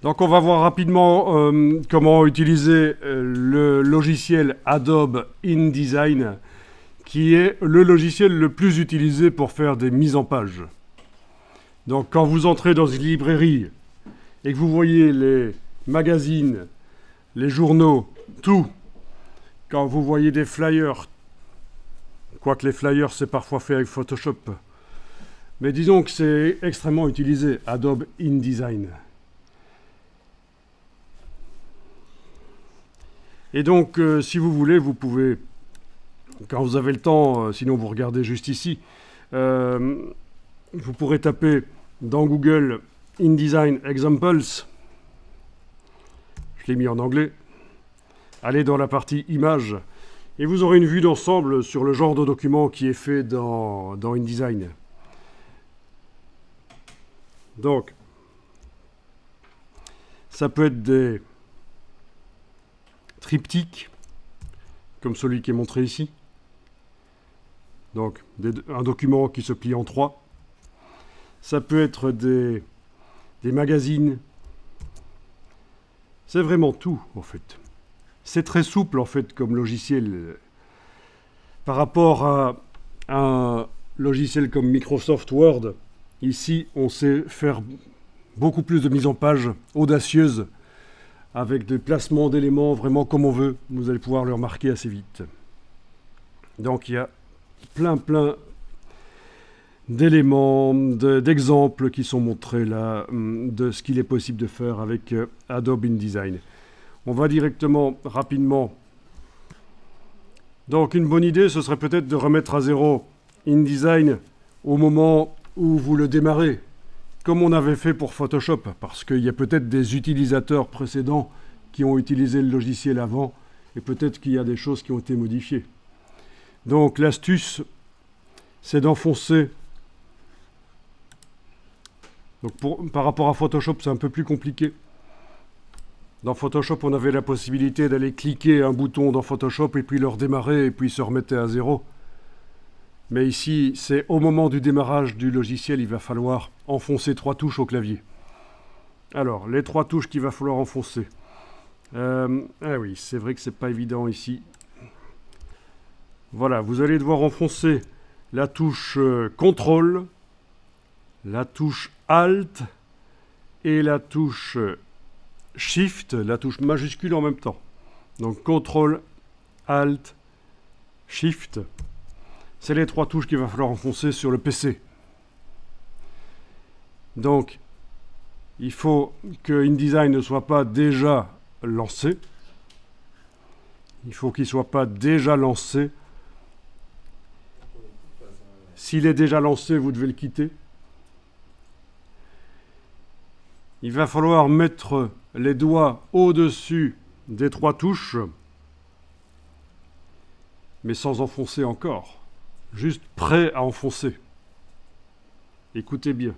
Donc on va voir rapidement comment utiliser le logiciel Adobe InDesign, qui est le logiciel le plus utilisé pour faire des mises en page. Donc quand vous entrez dans une librairie et que vous voyez les magazines, les journaux, tout, quand vous voyez des flyers, quoique les flyers c'est parfois fait avec Photoshop, mais disons que c'est extrêmement utilisé, Adobe InDesign. Et donc, si vous voulez, vous pouvez, quand vous avez le temps, sinon vous regardez juste ici, vous pourrez taper dans Google InDesign Examples. Je l'ai mis en anglais. Allez dans la partie images et vous aurez une vue d'ensemble sur le genre de document qui est fait dans InDesign. Donc, ça peut être des triptyques, comme celui qui est montré ici. Donc, un document qui se plie en trois. Ça peut être des magazines. C'est vraiment tout, en fait. C'est très souple, en fait, comme logiciel. Par rapport à un logiciel comme Microsoft Word, ici, on sait faire beaucoup plus de mise en page audacieuse, avec des placements d'éléments vraiment comme on veut. Vous allez pouvoir le remarquer assez vite. Donc il y a plein d'éléments, d'exemples qui sont montrés là, de ce qu'il est possible de faire avec Adobe InDesign. On va directement, rapidement. Donc une bonne idée, ce serait peut-être de remettre à zéro InDesign au moment où vous le démarrez, comme on avait fait pour Photoshop, parce qu'il y a peut-être des utilisateurs précédents qui ont utilisé le logiciel avant, et peut-être qu'il y a des choses qui ont été modifiées. Donc l'astuce, c'est d'enfoncer. Donc par rapport à Photoshop, c'est un peu plus compliqué. Dans Photoshop, on avait la possibilité d'aller cliquer un bouton dans Photoshop et puis le redémarrer et puis se remettre à zéro. Mais ici, c'est au moment du démarrage du logiciel, il va falloir enfoncer 3 touches au clavier. Alors, les 3 touches qu'il va falloir enfoncer. Ah oui, c'est vrai que c'est pas évident ici. Voilà, vous allez devoir enfoncer la touche CTRL, la touche ALT et la touche SHIFT, la touche majuscule en même temps. Donc CTRL, ALT, SHIFT. C'est les 3 touches qu'il va falloir enfoncer sur le PC. Donc, il faut que InDesign ne soit pas déjà lancé. Il faut qu'il ne soit pas déjà lancé. S'il est déjà lancé, vous devez le quitter. Il va falloir mettre les doigts au-dessus des 3 touches, mais sans enfoncer encore. Juste prêt à enfoncer. Écoutez bien.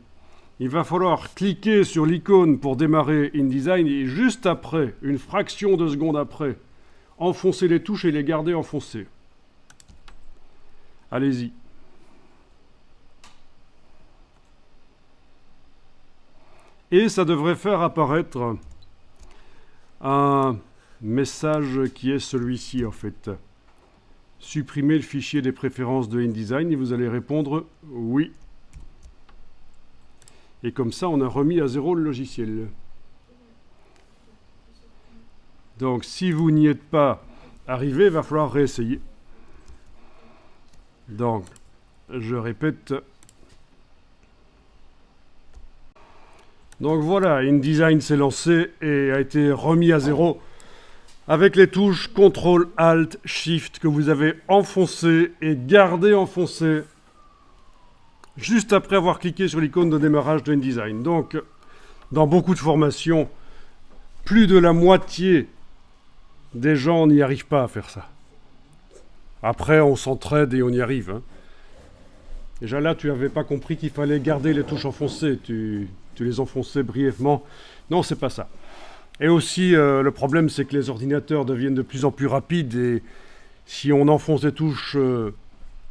Il va falloir cliquer sur l'icône pour démarrer InDesign et juste après, une fraction de seconde après, enfoncer les touches et les garder enfoncées. Allez-y. Et ça devrait faire apparaître un message qui est celui-ci en fait. Supprimer le fichier des préférences de InDesign et vous allez répondre oui. Et comme ça, on a remis à zéro le logiciel. Donc, si vous n'y êtes pas arrivé, il va falloir réessayer. Donc, je répète. Donc voilà, InDesign s'est lancé et a été remis à zéro avec les touches CTRL, ALT, SHIFT que vous avez enfoncées et gardées enfoncées juste après avoir cliqué sur l'icône de démarrage de InDesign. Donc, dans beaucoup de formations, plus de la moitié des gens n'y arrivent pas à faire ça. Après, on s'entraide et on y arrive. Hein. Déjà là, tu n'avais pas compris qu'il fallait garder les touches enfoncées. Tu les enfonçais brièvement. Non, c'est pas ça. Et aussi, le problème, c'est que les ordinateurs deviennent de plus en plus rapides et si on enfonce des touches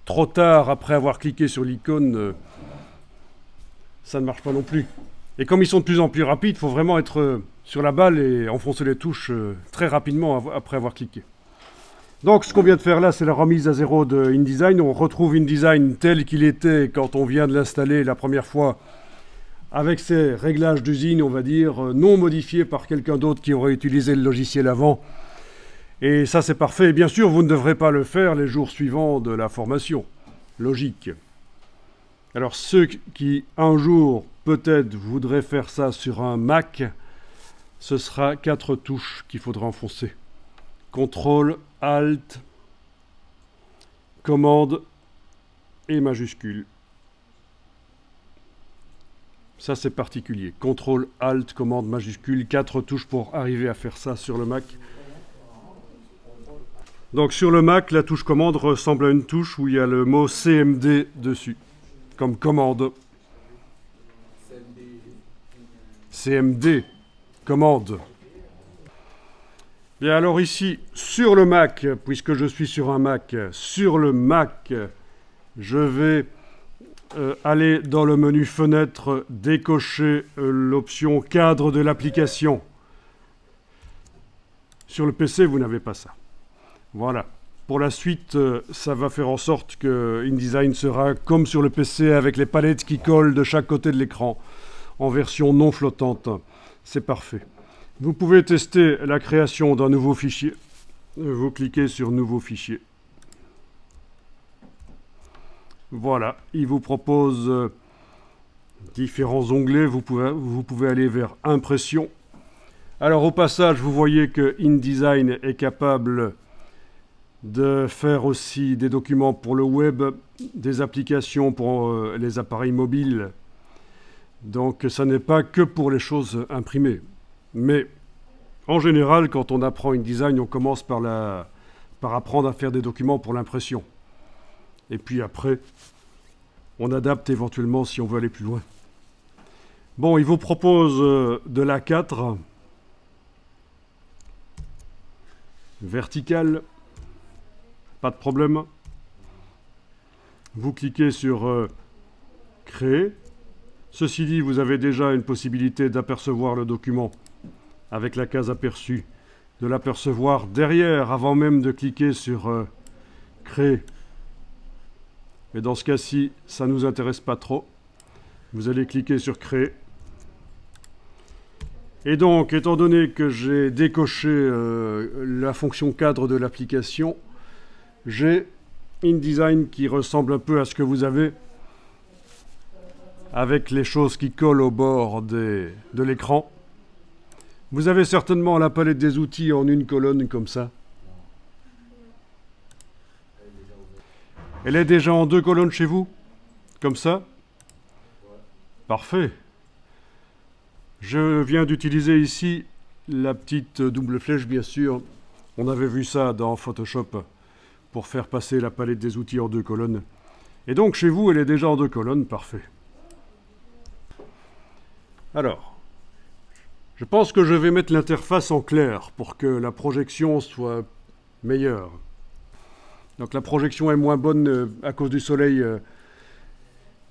trop tard après avoir cliqué sur l'icône, ça ne marche pas non plus. Et comme ils sont de plus en plus rapides, il faut vraiment être sur la balle et enfoncer les touches très rapidement après avoir cliqué. Donc ce qu'on vient de faire là, c'est la remise à zéro de InDesign. On retrouve InDesign tel qu'il était quand on vient de l'installer la première fois, avec ses réglages d'usine, on va dire, non modifiés par quelqu'un d'autre qui aurait utilisé le logiciel avant. Et ça, c'est parfait. Et bien sûr, vous ne devrez pas le faire les jours suivants de la formation. Logique. Alors, ceux qui, un jour, peut-être, voudraient faire ça sur un Mac, ce sera 4 touches qu'il faudra enfoncer. CTRL, ALT, commande et majuscule. Ça, c'est particulier. CTRL, ALT, commande, majuscule, 4 touches pour arriver à faire ça sur le Mac. Donc sur le Mac, la touche commande ressemble à une touche où il y a le mot CMD dessus, comme commande. CMD, commande. Bien alors ici, sur le Mac, puisque je suis sur un Mac, sur le Mac, je vais aller dans le menu fenêtre, décocher l'option cadre de l'application. Sur le PC, vous n'avez pas ça. Voilà. Pour la suite, ça va faire en sorte que InDesign sera comme sur le PC avec les palettes qui collent de chaque côté de l'écran en version non flottante. C'est parfait. Vous pouvez tester la création d'un nouveau fichier. Vous cliquez sur Nouveau fichier. Voilà. Il vous propose différents onglets. Vous pouvez aller vers Impression. Alors au passage, vous voyez que InDesign est capable de faire aussi des documents pour le web, des applications pour les appareils mobiles. Donc ça n'est pas que pour les choses imprimées. Mais en général, quand on apprend InDesign, on commence par apprendre à faire des documents pour l'impression. Et puis après, on adapte éventuellement si on veut aller plus loin. Bon, il vous propose de l'A4 verticale. Pas de problème. Vous cliquez sur Créer. Ceci dit, vous avez déjà une possibilité d'apercevoir le document avec la case aperçue, de l'apercevoir derrière avant même de cliquer sur Créer. Mais dans ce cas-ci, ça ne nous intéresse pas trop. Vous allez cliquer sur Créer. Et donc, étant donné que j'ai décoché la fonction cadre de l'application, j'ai InDesign qui ressemble un peu à ce que vous avez avec les choses qui collent au bord de l'écran. Vous avez certainement la palette des outils en une colonne comme ça. Elle est déjà en 2 colonnes chez vous? Comme ça? Parfait. Je viens d'utiliser ici la petite double flèche, bien sûr. On avait vu ça dans Photoshop pour faire passer la palette des outils en 2 colonnes. Et donc, chez vous, elle est déjà en 2 colonnes. Parfait. Alors, je pense que je vais mettre l'interface en clair pour que la projection soit meilleure. Donc, la projection est moins bonne à cause du soleil.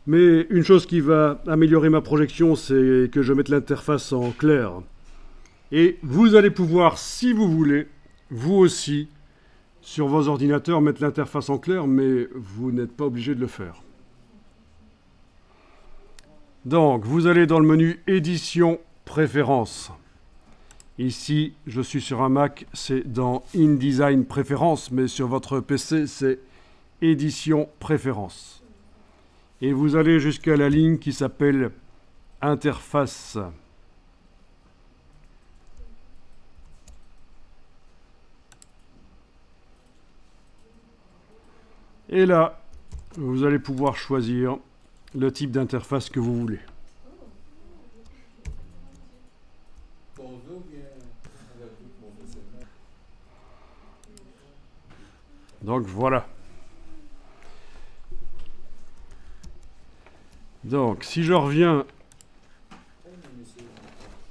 Mais une chose qui va améliorer ma projection, c'est que je mette l'interface en clair. Et vous allez pouvoir, si vous voulez, vous aussi, sur vos ordinateurs, mettre l'interface en clair, mais vous n'êtes pas obligé de le faire. Donc, vous allez dans le menu Édition, Préférences. Ici, je suis sur un Mac, c'est dans InDesign Préférences, mais sur votre PC, c'est Édition, Préférences. Et vous allez jusqu'à la ligne qui s'appelle Interface. Et là, vous allez pouvoir choisir le type d'interface que vous voulez. Donc voilà. Donc si je reviens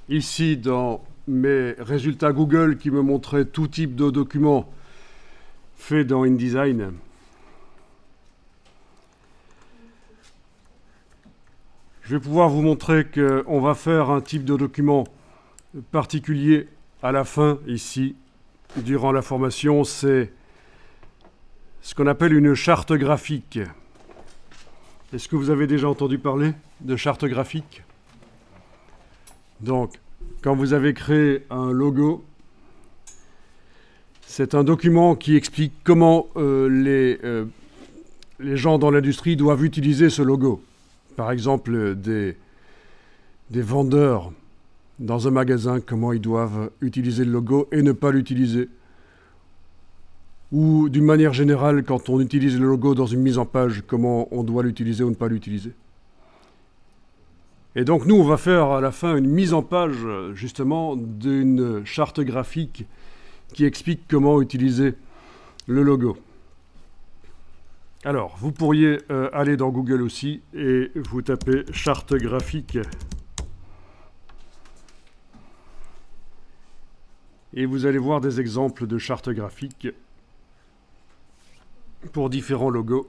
ici dans mes résultats Google qui me montraient tout type de documents faits dans InDesign, Je vais pouvoir vous montrer qu'on va faire un type de document particulier à la fin, ici, durant la formation. C'est ce qu'on appelle une charte graphique. Est-ce que vous avez déjà entendu parler de charte graphique? Donc, quand vous avez créé un logo, c'est un document qui explique comment les gens dans l'industrie doivent utiliser ce logo. Par exemple, des vendeurs dans un magasin, comment ils doivent utiliser le logo et ne pas l'utiliser. Ou d'une manière générale, quand on utilise le logo dans une mise en page, comment on doit l'utiliser ou ne pas l'utiliser. Et donc nous, on va faire à la fin une mise en page, justement, d'une charte graphique qui explique comment utiliser le logo. Alors, vous pourriez aller dans Google aussi et vous tapez charte graphique. Et vous allez voir des exemples de chartes graphiques pour différents logos.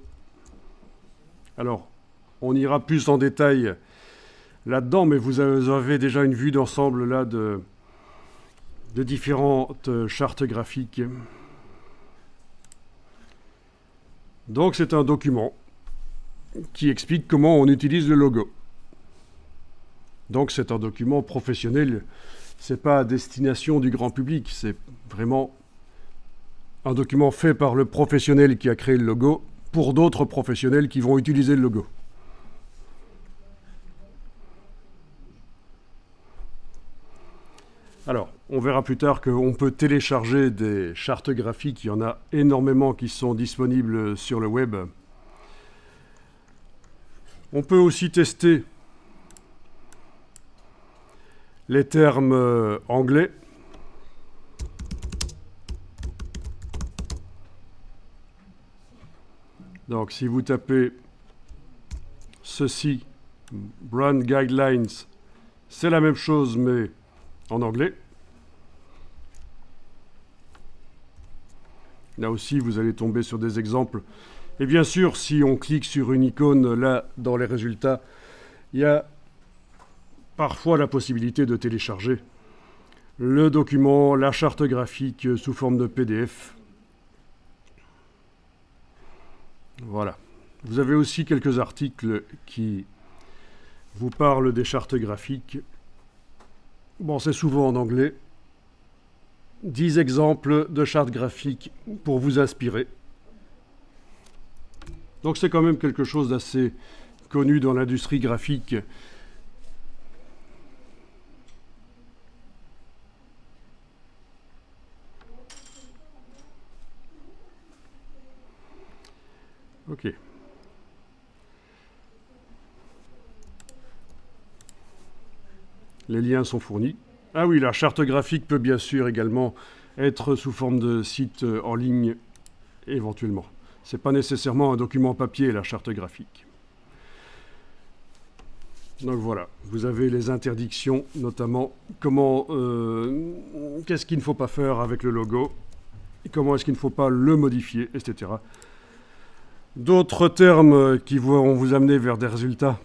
Alors, on ira plus en détail là-dedans, mais vous avez déjà une vue d'ensemble là de différentes chartes graphiques. Donc c'est un document qui explique comment on utilise le logo. Donc c'est un document professionnel, c'est pas à destination du grand public, c'est vraiment un document fait par le professionnel qui a créé le logo pour d'autres professionnels qui vont utiliser le logo. Alors, on verra plus tard qu'on peut télécharger des chartes graphiques. Il y en a énormément qui sont disponibles sur le web. On peut aussi tester les termes anglais. Donc, si vous tapez ceci, Brand Guidelines, c'est la même chose, mais en anglais. Là aussi, vous allez tomber sur des exemples. Et bien sûr, si on clique sur une icône, là, dans les résultats, il y a parfois la possibilité de télécharger le document, la charte graphique sous forme de PDF. Voilà. Vous avez aussi quelques articles qui vous parlent des chartes graphiques. Bon, c'est souvent en anglais. 10 exemples de chartes graphiques pour vous inspirer. Donc c'est quand même quelque chose d'assez connu dans l'industrie graphique. Ok. Les liens sont fournis. Ah oui, la charte graphique peut bien sûr également être sous forme de site en ligne, éventuellement. Ce n'est pas nécessairement un document papier, la charte graphique. Donc voilà, vous avez les interdictions, notamment qu'est-ce qu'il ne faut pas faire avec le logo, comment est-ce qu'il ne faut pas le modifier, etc. D'autres termes qui vont vous amener vers des résultats.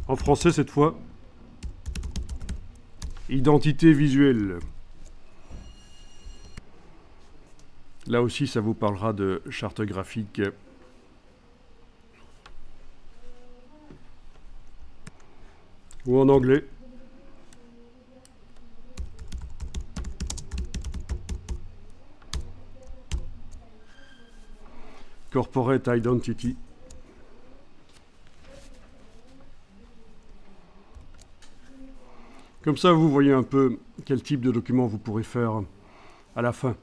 En français cette fois, identité visuelle. Là aussi, ça vous parlera de charte graphique. Ou en anglais. Corporate Identity. Comme ça, vous voyez un peu quel type de document vous pourrez faire à la fin.